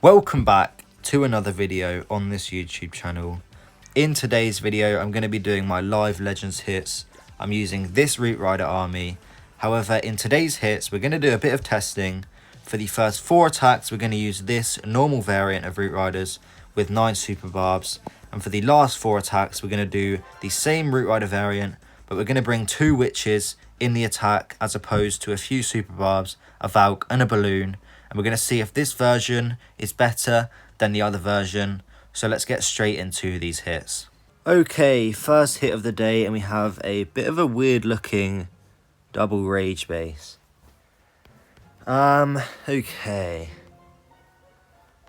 Welcome back to another video on this YouTube channel. In today's video, I'm going to be doing my live Legends hits. I'm using this Root Rider army. However, in today's hits, we're going to do a bit of testing. For the first 4 attacks, we're going to use this normal variant of Root Riders with 9 super barbs. And for the last 4 attacks, we're going to do the same Root Rider variant, but we're going to bring 2 witches in the attack as opposed to a few super barbs, a Valk and a balloon. And we're going to see if this version is better than the other version. So let's get straight into these hits. Okay, first hit of the day, and we have a bit of a weird looking double rage base. Okay.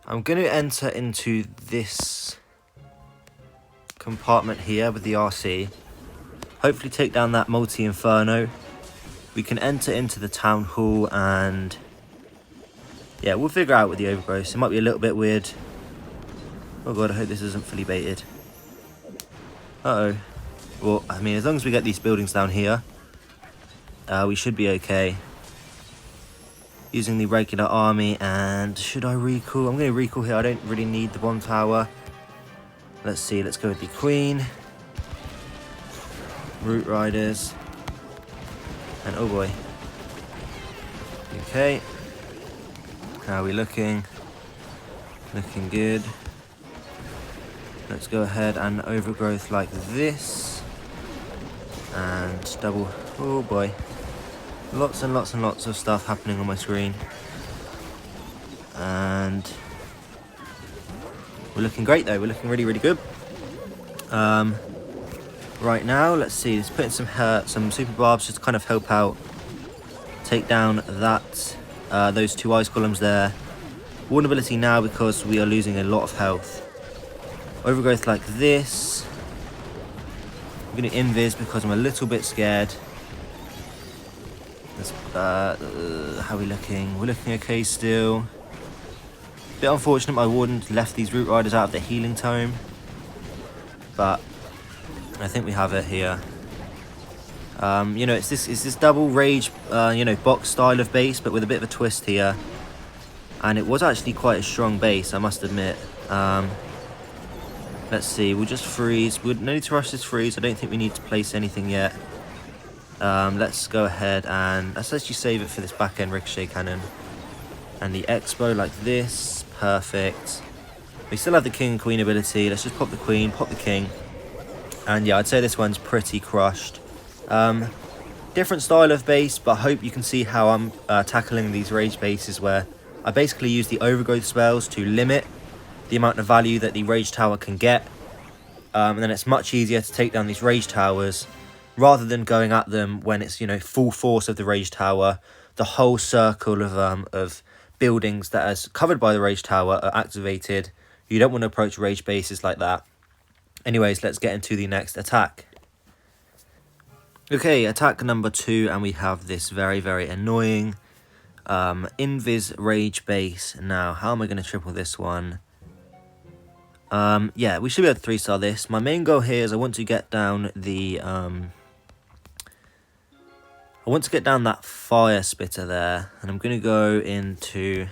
I'm going to enter into this compartment here with the RC. Hopefully take down that multi-inferno. We can enter into the town hall and yeah, we'll figure out with the overgrowth. It might be a little bit weird. Oh god, I hope this isn't fully baited. Uh-oh. Well, I mean, as long as we get these buildings down here, we should be okay. Using the regular army, and should I recall? I'm going to recall here. I don't really need the bomb tower. Let's see, let's go with the queen. Root Riders. And oh boy. Okay. How are we looking? Looking good. Let's go ahead and overgrowth like this. And double. Oh boy. Lots and lots and lots of stuff happening on my screen. And we're looking great though. We're looking really, really good. Right now, let's see. Let's put in some super barbs just to kind of help out. Take down that. Those 2 ice columns there. Vulnerability now because we are losing a lot of health. Overgrowth like this. I'm going to Invis because I'm a little bit scared. How are we looking? We're looking okay still. Bit unfortunate my warden left these Root Riders out of the healing tome. But I think we have it here. You know, it's this double rage, box style of base, but with a bit of a twist here. And it was actually quite a strong base, I must admit. Let's see, we'll just freeze. We no need to rush this freeze. I don't think we need to place anything yet. Let's go ahead and let's actually save it for this back end ricochet cannon. And the expo like this, perfect. We still have the king and queen ability. Let's just pop the queen, pop the king. And yeah, I'd say this one's pretty crushed. Different style of base, but I hope you can see how I'm tackling these rage bases where I basically use the overgrowth spells to limit the amount of value that the rage tower can get. And then it's much easier to take down these rage towers rather than going at them when it's, full force of the rage tower. The whole circle of buildings that is covered by the rage tower are activated. You don't want to approach rage bases like that. Anyways, let's get into the next attack. Okay, attack number 2, and we have this very, very annoying Invis Rage base. Now, how am I going to triple this one? Yeah, we should be able to 3-star this. My main goal here is I want to get down the I want to get down that fire spitter there, and I'm going to go into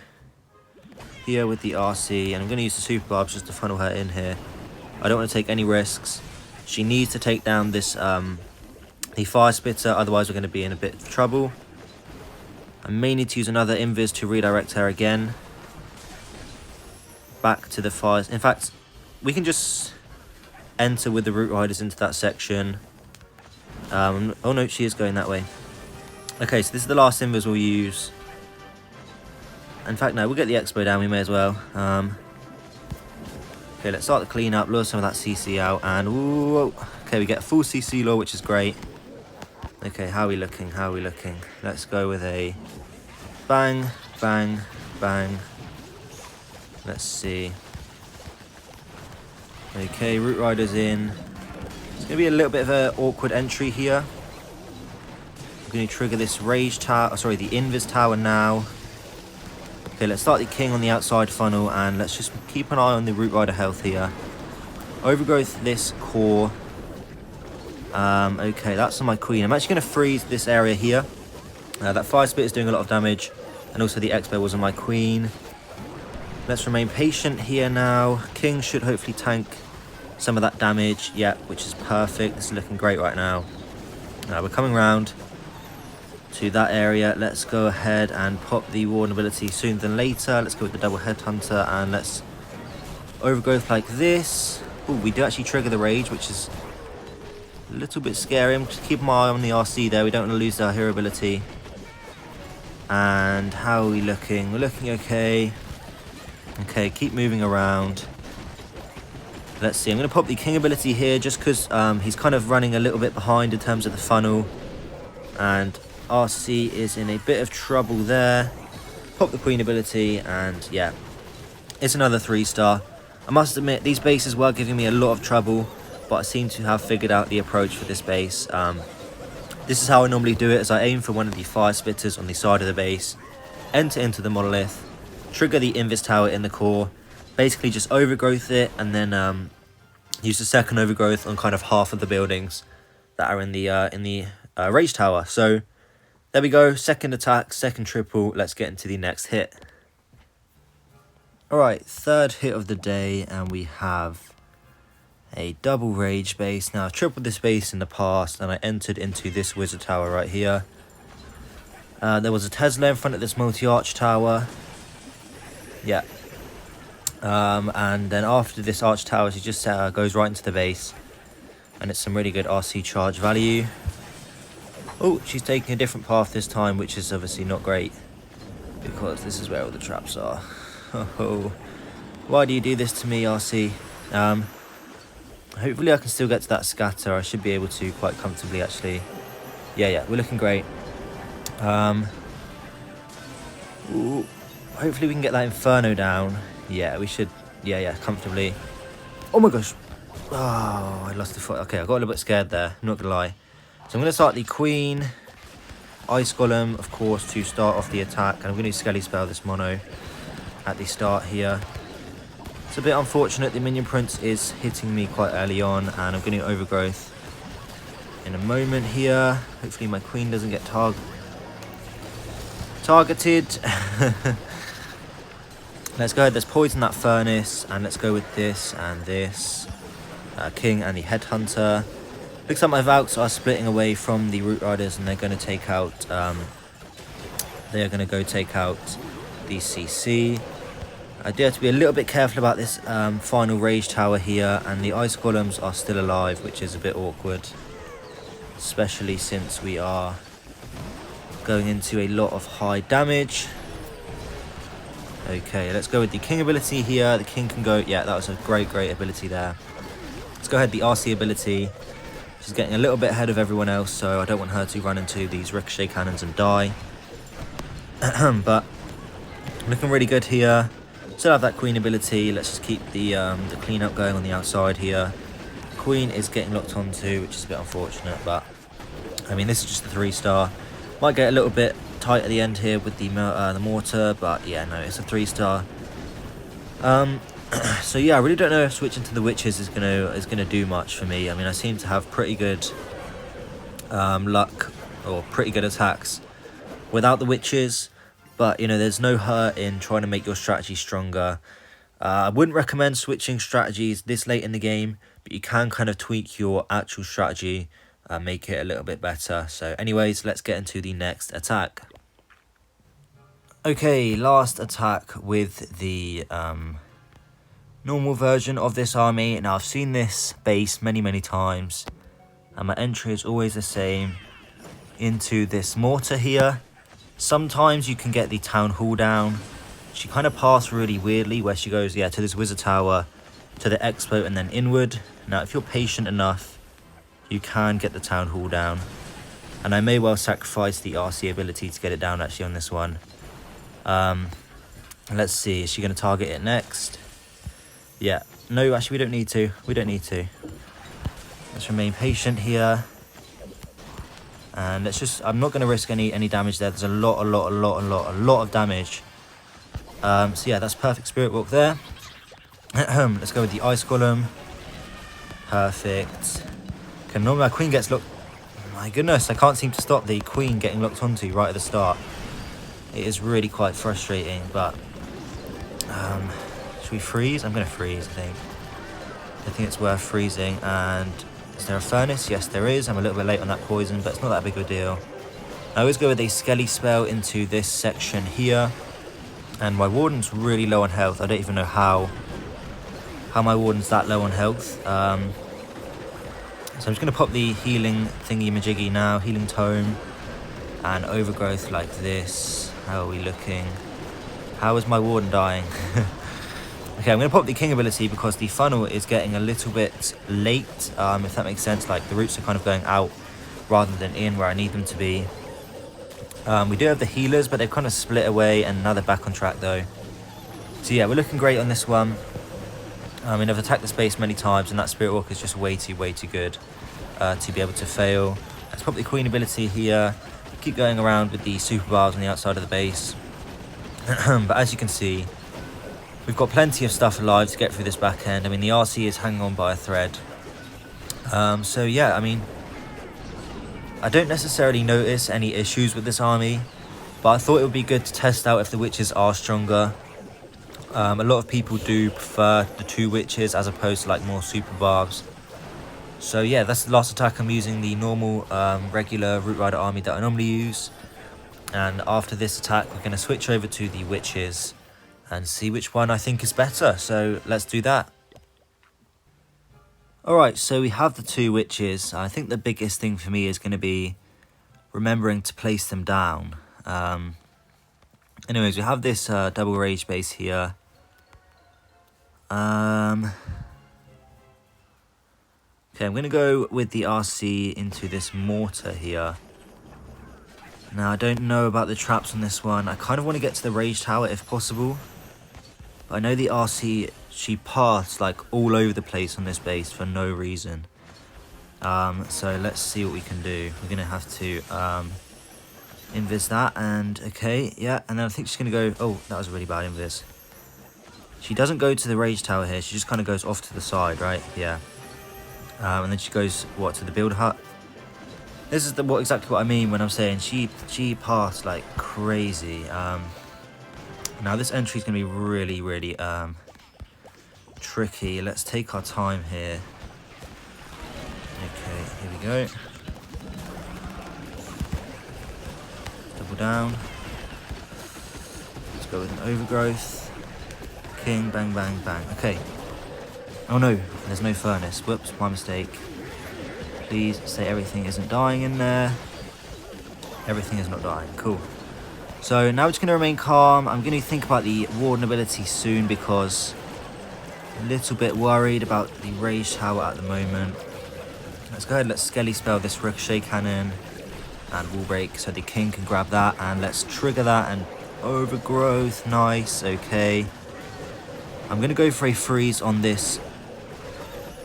here with the RC, and I'm going to use the super barbs just to funnel her in here. I don't want to take any risks. She needs to take down this the fire spitter, otherwise we're going to be in a bit of trouble. I may need to use another Invis to redirect her again. Back to the fires. In fact, we can just enter with the Root Riders into that section. Oh no, she is going that way. Okay, so this is the last Invis we'll use. In fact, no, we'll get the expo down, we may as well. Okay, let's start the cleanup, lure some of that CC out, and whoa. Okay, we get full CC lure, which is great. Okay, how are we looking? How are we looking? Let's go with a bang, bang, bang. Let's see. Okay, Root Rider's in. It's going to be a little bit of an awkward entry here. I'm going to trigger this rage tower, sorry, the Invis tower now. Okay, let's start the king on the outside funnel, and let's just keep an eye on the Root Rider health here. Overgrowth this core. Okay, that's on my queen. I'm actually going to freeze this area here. That fire spit is doing a lot of damage, and also the expo was on my queen. Let's remain patient here now. King should hopefully tank some of that damage. Yeah, which is perfect. This is looking great right now. We're coming round to that area. Let's go ahead and pop the Warden ability sooner than later. Let's go with the double Headhunter and let's overgrowth like this. Oh, we do actually trigger the rage, which is a little bit scary. I'm just keeping my eye on the RC there. We don't want to lose our hero ability. And how are we looking? We're looking okay. Okay, keep moving around. Let's see. I'm going to pop the King ability here just because he's kind of running a little bit behind in terms of the funnel. And RC is in a bit of trouble there. Pop the Queen ability and yeah, it's another 3-star. I must admit, these bases were giving me a lot of trouble, but I seem to have figured out the approach for this base. This is how I normally do it, as I aim for one of the fire spitters on the side of the base, enter into the monolith, trigger the Invis tower in the core, basically just overgrowth it, and then use the second overgrowth on kind of half of the buildings that are in the rage tower. So there we go, second attack, second triple. Let's get into the next hit. Alright, third hit of the day, and we have a double rage base. Now, I've tripled this base in the past, and I entered into this wizard tower right here. There was a Tesla in front of this multi-arch tower. Yeah. And then after this arch tower, she just goes right into the base. And it's some really good RC charge value. Oh, she's taking a different path this time, which is obviously not great, because this is where all the traps are. Oh, why do you do this to me, RC? Hopefully I can still get to that scatter. I should be able to quite comfortably, actually. Yeah, we're looking great. Ooh, hopefully we can get that Inferno down. Yeah, we should. Yeah, comfortably. Oh my gosh. Oh, I lost the foot. Okay, I got a little bit scared there, I'm not gonna lie. So I'm going to start the Queen, Ice Golem, of course, to start off the attack. And I'm going to Skelly Spell this mono at the start here. It's a bit unfortunate, the Minion Prince is hitting me quite early on, and I'm going to Overgrowth in a moment here. Hopefully my Queen doesn't get targeted. Let's go ahead, let's poison that Furnace, and let's go with this and this. King and the Headhunter. Looks like my Valks are splitting away from the Root Riders, and they're going to take out, they are going to go take out the CC. I do have to be a little bit careful about this final Rage Tower here, and the Ice Golems are still alive, which is a bit awkward. Especially since we are going into a lot of high damage. Okay, let's go with the King ability here. The King can go, yeah, that was a great ability there. Let's go ahead, the RC ability. She's getting a little bit ahead of everyone else, so I don't want her to run into these ricochet cannons and die. But looking really good here. Still have that Queen ability. Let's just keep the cleanup going on the outside here. Queen is getting locked onto, which is a bit unfortunate, but I mean, this is just a 3-star. Might get a little bit tight at the end here with the mortar, but yeah, no, it's a 3-star. So yeah, I really don't know if switching to the witches is gonna do much for me. I mean, I seem to have pretty good luck, or pretty good attacks without the witches, but you know, there's no hurt in trying to make your strategy stronger. I wouldn't recommend switching strategies this late in the game, but you can kind of tweak your actual strategy, make it a little bit better. So anyways, let's get into the next attack. Okay, last attack with the normal version of this army. Now, I've seen this base many times, and my entry is always the same. Into this mortar here. Sometimes you can get the town hall down. She kind of passed really weirdly, where she goes, yeah, to this wizard tower, to the expo, and then inward. Now, if you're patient enough, you can get the town hall down, and I may well sacrifice the RC ability to get it down actually on this one. Let's see, is she going to target it next? Yeah, no, actually we don't need to. Let's remain patient here. And let's just, I'm not going to risk any damage there. There's a lot of damage. So yeah, that's perfect Spirit Walk there. Let's go with the Ice Golem. Perfect. Okay, normally my Queen gets locked. My goodness, I can't seem to stop the Queen getting locked onto right at the start. It is really quite frustrating, but Should we freeze? I'm going to freeze, I think. I think it's worth freezing. And is there a furnace? Yes, there is. I'm a little bit late on that poison, but it's not that big of a deal. I always go with a Skelly spell into this section here. And my Warden's really low on health. I don't even know how my Warden's that low on health. So I'm just going to pop the healing thingy-majiggy now. Healing tome. And overgrowth like this. How are we looking? How is my Warden dying? Okay, I'm going to pop the King ability because the funnel is getting a little bit late, if that makes sense. Like, the roots are kind of going out rather than in where I need them to be. We do have the healers, but they've kind of split away, and now they're back on track, though. So, yeah, we're looking great on this one. I mean, I've attacked the space many times, and that Spirit Walker is just way too good to be able to fail. Let's pop the Queen ability here. Keep going around with the super bars on the outside of the base. But as you can see, we've got plenty of stuff alive to get through this back end. I mean, the RC is hanging on by a thread. So yeah, I mean, I don't necessarily notice any issues with this army, but I thought it would be good to test out if the witches are stronger. A lot of people do prefer the 2 witches as opposed to like more super barbs. So yeah, that's the last attack. I'm using the normal regular Root Rider army that I normally use. And after this attack, we're going to switch over to the witches and see which one I think is better. So let's do that. Alright, so we have the 2 witches. I think the biggest thing for me is going to be remembering to place them down. Anyways, we have this double rage base here. Okay, I'm going to go with the RC into this mortar here. Now, I don't know about the traps on this one. I kind of want to get to the rage tower if possible. But I know the RC, she paths like all over the place on this base for no reason. So let's see what we can do. We're going to have to invis that, and okay, yeah. And then I think she's going to go, oh, that was a really bad invis. She doesn't go to the rage tower here. She just kind of goes off to the side, right? Yeah. And then she goes, what, to the build hut? This is exactly what I mean when I'm saying she passed like crazy. Now this entry is going to be really tricky. Let's take our time here. Okay, here we go. Double down. Let's go with an overgrowth. King, bang, bang, bang. Okay. Oh no, there's no furnace. Whoops, my mistake. Please say everything isn't dying in there. Everything is not dying. Cool. So now we're just going to remain calm. I'm going to think about the Warden ability soon because I'm a little bit worried about the Rage Tower at the moment. Let's go ahead and let's Skelly spell this Ricochet Cannon and Wall Break so the King can grab that, and let's trigger that and Overgrowth. Nice, okay. I'm going to go for a freeze on this,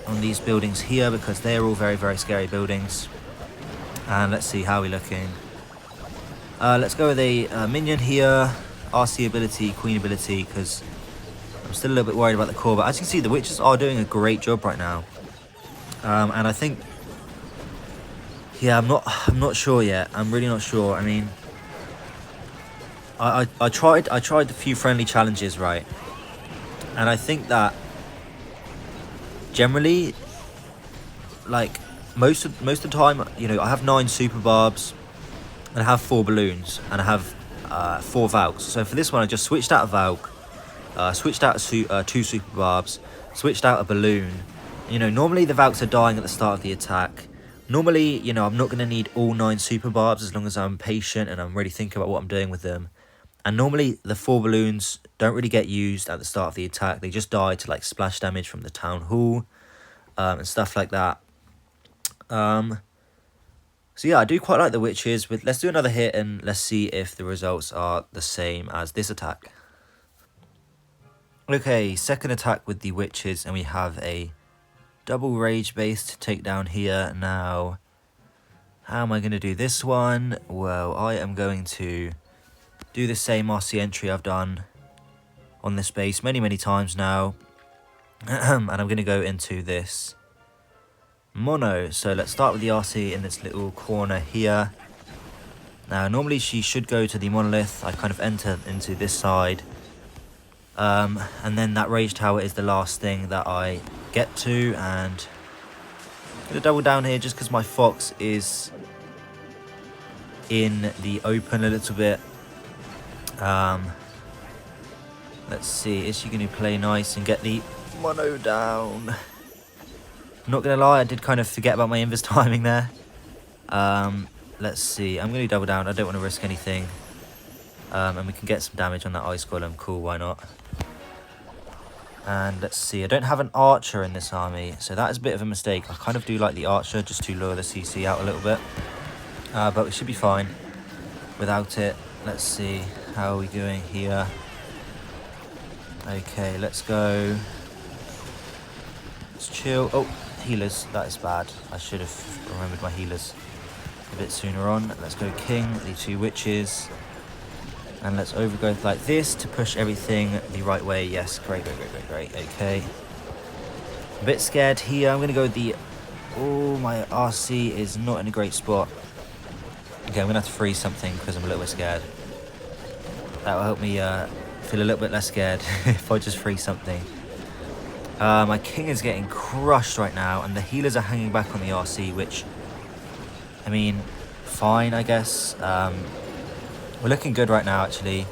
on these buildings here because they're all very scary buildings. And let's see how we're looking. Let's go with a minion here, RC ability, Queen ability, because I'm still a little bit worried about the core. But as you can see, the witches are doing a great job right now. And I think, yeah, I'm not sure yet. I'm really not sure. I mean, I tried a few friendly challenges, right? And I think that generally, like most of the time, you know, I have 9 super barbs. And I have 4 balloons, and I have 4 Valks. So for this one, I just switched out a Valk, switched out 2 super barbs, switched out a balloon. You know, normally the Valks are dying at the start of the attack. Normally, you know, I'm not going to need all 9 super barbs as long as I'm patient and I'm really thinking about what I'm doing with them. And normally the 4 balloons don't really get used at the start of the attack. They just die to like splash damage from the town hall and stuff like that. So yeah, I do quite like the witches, but let's do another hit and let's see if the results are the same as this attack. Okay, second attack with the witches, and we have a double rage base to take down here. Now, how am I going to do this one? Well, I am going to do the same RC entry I've done on this base many times now. And I'm going to go into this mono. So let's start with the RC in this little corner here. Now normally she should go to the monolith. I kind of enter into this side. And then that rage tower is the last thing that I get to, and I'm going to double down here just because my fox is in the open a little bit. Let's see, is she going to play nice and get the mono down? I'm not going to lie, I did kind of forget about my Invis timing there. Let's see, I'm going to double down, I don't want to risk anything. And we can get some damage on that ice golem, cool, why not? And let's see, I don't have an archer in this army, so that is a bit of a mistake. I kind of do like the archer, just to lure the CC out a little bit. But we should be fine without it. Let's see, how are we doing here? Okay, let's go. Let's chill. Oh, healers, that is bad. I should have remembered my healers a bit sooner on. Let's go king, the 2 witches. And let's overgrowth like this to push everything the right way. Yes, great. Okay. A bit scared here. I'm going to go with the... Oh, my RC is not in a great spot. Okay, I'm going to have to freeze something because I'm a little bit scared. That will help me feel a little bit less scared if I just freeze something. My king is getting crushed right now, and the healers are hanging back on the RC, which, I mean, fine, I guess. We're looking good right now, actually.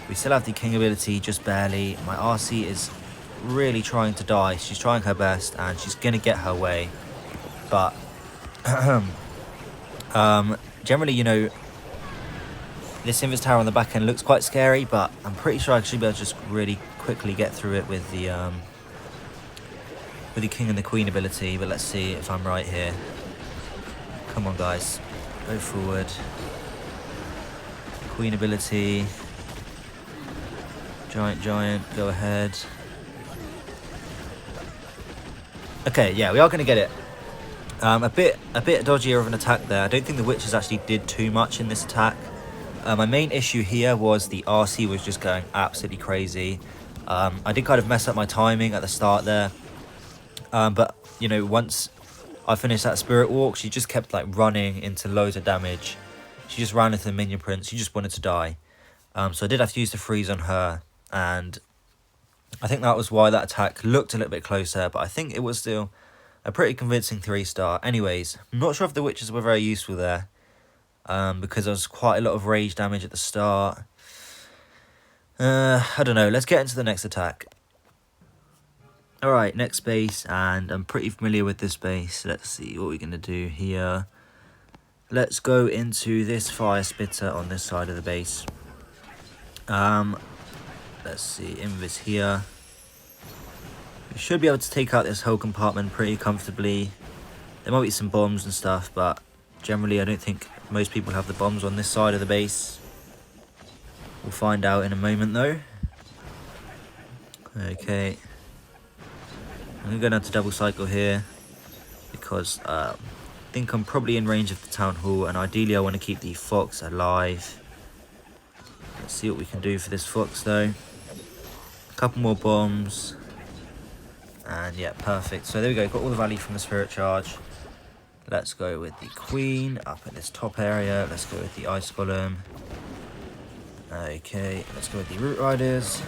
We still have the king ability, just barely. My RC is really trying to die. She's trying her best, and she's going to get her way. But, generally, you know, this Invis tower on the back end looks quite scary, but I'm pretty sure I should be able to just really quickly get through it with the king and the queen ability. But let's see if I'm right here. Come on, guys, go forward. Queen ability. Giant, go ahead. Okay, yeah, we are going to get it. A bit dodgier of an attack there. I don't think the witches actually did too much in this attack. My main issue here was the RC was just going absolutely crazy. I did kind of mess up my timing at the start there. But, you know, once I finished that spirit walk, she just kept like running into loads of damage. She just ran into the minion prince. She just wanted to die. So I did have to use the freeze on her. And I think that was why that attack looked a little bit closer. But I think it was still a pretty convincing 3-star. Anyways, I'm not sure if the witches were very useful there. Because there was quite a lot of rage damage at the start. I don't know. Let's get into the next attack. Alright, next base. And I'm pretty familiar with this base. Let's see what we're going to do here. Let's go into this fire spitter on this side of the base. Let's see, Invis here. We should be able to take out this whole compartment pretty comfortably. There might be some bombs and stuff, but generally I don't think most people have the bombs on this side of the base. We'll find out in a moment though. Okay. I'm going to go down to double cycle here because I think I'm probably in range of the town hall, and ideally I want to keep the fox alive. Let's see what we can do for this fox though. A couple more bombs. And yeah, perfect. So there we go, got all the value from the spirit charge. Let's go with the queen up in this top area. Let's go with the ice golem. Okay, let's go with the root riders.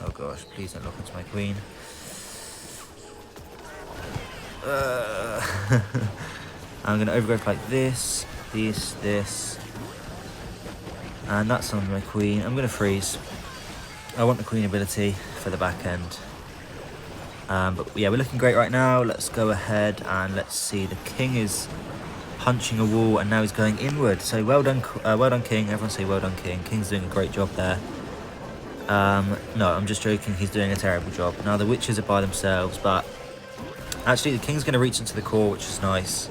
Oh gosh, please don't lock into my queen. I'm going to overgrowth like this, this. And that's on my queen. I'm going to freeze. I want the queen ability for the back end. But yeah, we're looking great right now. Let's go ahead and let's see. The king is punching a wall and now he's going inward. So well done king. Everyone say well done king. King's doing a great job there. No, I'm just joking. He's doing a terrible job. Now the witches are by themselves, but actually the king's going to reach into the core, which is nice.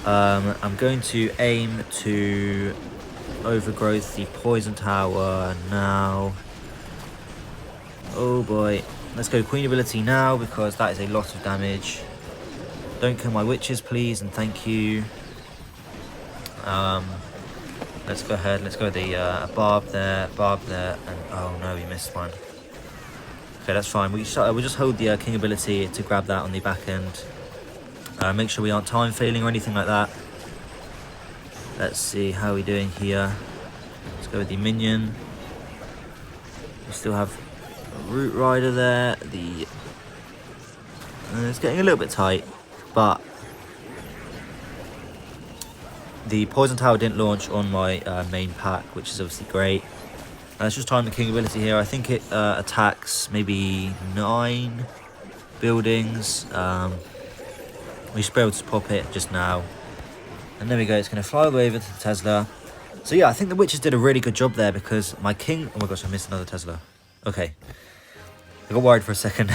I'm going to aim to overgrowth the poison tower now. Oh boy. Let's go queen ability now because that is a lot of damage. Don't kill my witches, please, and thank you. Let's go ahead. Let's go with the barb there, and oh no, we missed one. Okay, that's fine. We'll just hold the king ability to grab that on the back end. Make sure we aren't time failing or anything like that. Let's see how we're doing here. Let's go with the minion. We still have a Root Rider there. It's getting a little bit tight, but the Poison Tower didn't launch on my main pack, which is obviously great. Let's just time the King ability here. I think it attacks maybe 9 buildings. We should be able to pop it just now. And there we go, it's going to fly all the way over to the Tesla. So yeah, I think the witches did a really good job there because my king... Oh my gosh, I missed another Tesla. Okay. I got worried for a second.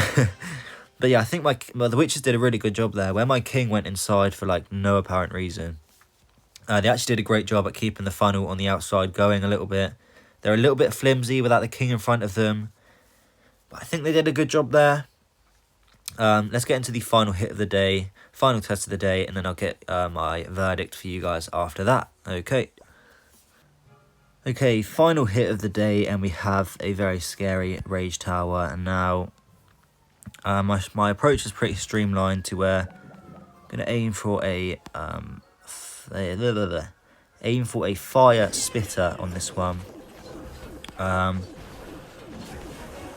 But yeah, I think the witches did a really good job there. Where my king went inside for like no apparent reason. They actually did a great job at keeping the funnel on the outside going a little bit. They're a little bit flimsy without the king in front of them. But I think they did a good job there. Let's get into the final hit of the day. Final test of the day. And then I'll get my verdict for you guys after that. Okay. Okay, final hit of the day. And we have a very scary Rage Tower. And now my approach is pretty streamlined to where I'm going to aim for a... aim for a fire spitter on this one.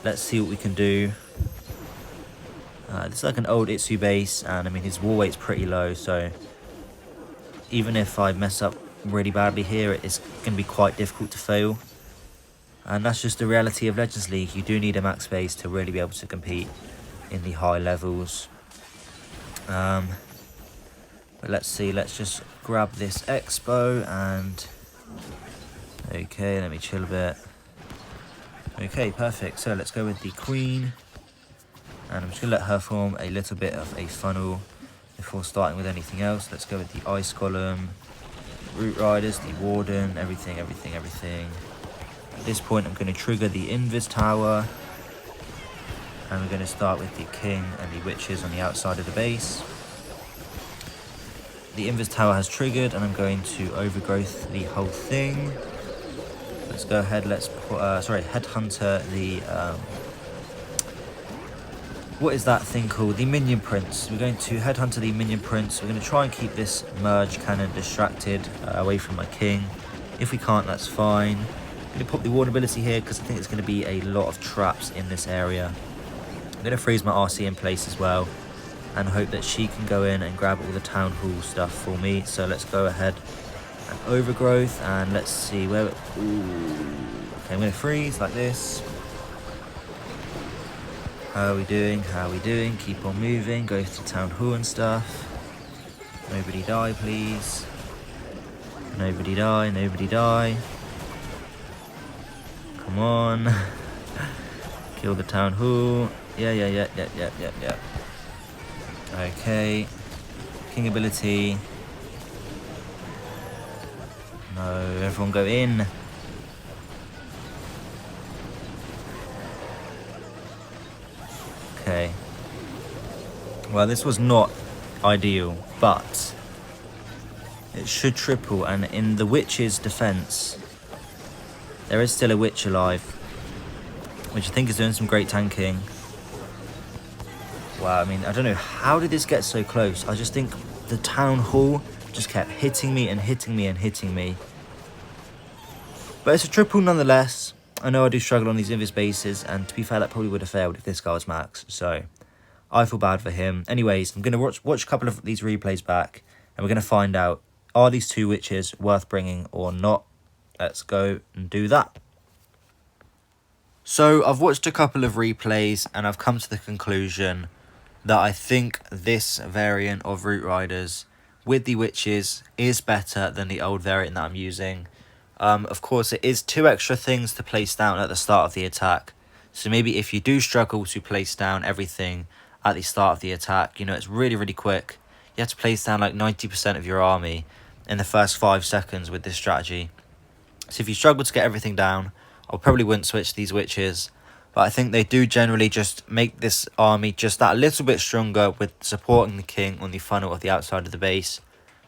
Let's see what we can do. This is like an old Itsu base, and I mean his wall weight's pretty low, so even if I mess up really badly here, it's going to be quite difficult to fail. And that's just the reality of Legends League. You do need a max base to really be able to compete in the high levels. But let's see, let's just grab this Expo and... Okay, let me chill a bit. Okay, perfect. So let's go with the Queen. And I'm just going to let her form a little bit of a funnel before starting with anything else. Let's go with the Ice Golem, Root Riders, the Warden, everything. At this point, I'm going to trigger the Invis Tower. And we're going to start with the King and the Witches on the outside of the base. The Invis Tower has triggered, and I'm going to overgrowth the whole thing. Let's go ahead, let's put, Headhunter the, what is that thing called? The Minion Prince. We're going to Headhunter the Minion Prince. We're going to try and keep this Merge Cannon distracted away from my King. If we can't, that's fine. I'm going to pop the Ward ability here because I think it's going to be a lot of traps in this area. I'm going to freeze my RC in place as well, and hope that she can go in and grab all the Town Hall stuff for me. So let's go ahead and overgrowth, and let's see where... Ooh. Okay, I'm going to freeze like this. How are we doing? Keep on moving. Go to Town Hall and stuff. Nobody die, please. Nobody die. Come on. Kill the Town Hall. Yeah. Okay. King ability. No, everyone go in. Okay. Well, this was not ideal, but it should triple, and in the Witch's defense, there is still a Witch alive, which I think is doing some great tanking. Wow, I mean, I don't know, how did this get so close? I just think the Town Hall just kept hitting me. But it's a triple nonetheless. I know I do struggle on these Invis bases, and to be fair, that probably would have failed if this guy was max, so I feel bad for him. Anyways, I'm going to watch a couple of these replays back, and we're going to find out, are these two Witches worth bringing or not? Let's go and do that. So I've watched a couple of replays, and I've come to the conclusion that I think this variant of Root Riders with the Witches is better than the old variant that I'm using. Of course, it is 2 extra things to place down at the start of the attack. So maybe if you do struggle to place down everything at the start of the attack, you know, it's really quick. You have to place down like 90% of your army in the first 5 seconds with this strategy. So if you struggle to get everything down, I probably wouldn't switch these Witches. But I think they do generally just make this army just that little bit stronger with supporting the King on the funnel of the outside of the base.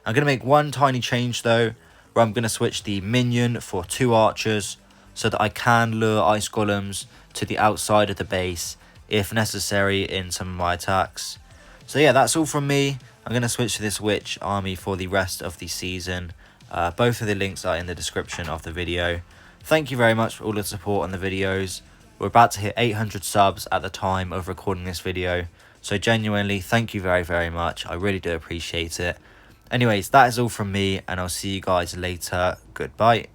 I'm going to make one tiny change though, where I'm going to switch the Minion for 2 Archers so that I can lure Ice Golems to the outside of the base if necessary in some of my attacks. So yeah, that's all from me. I'm going to switch to this Witch army for the rest of the season. Both of the links are in the description of the video. Thank you very much for all the support on the videos. We're about to hit 800 subs at the time of recording this video. So genuinely, thank you very, very much. I really do appreciate it. Anyways, that is all from me, and I'll see you guys later. Goodbye.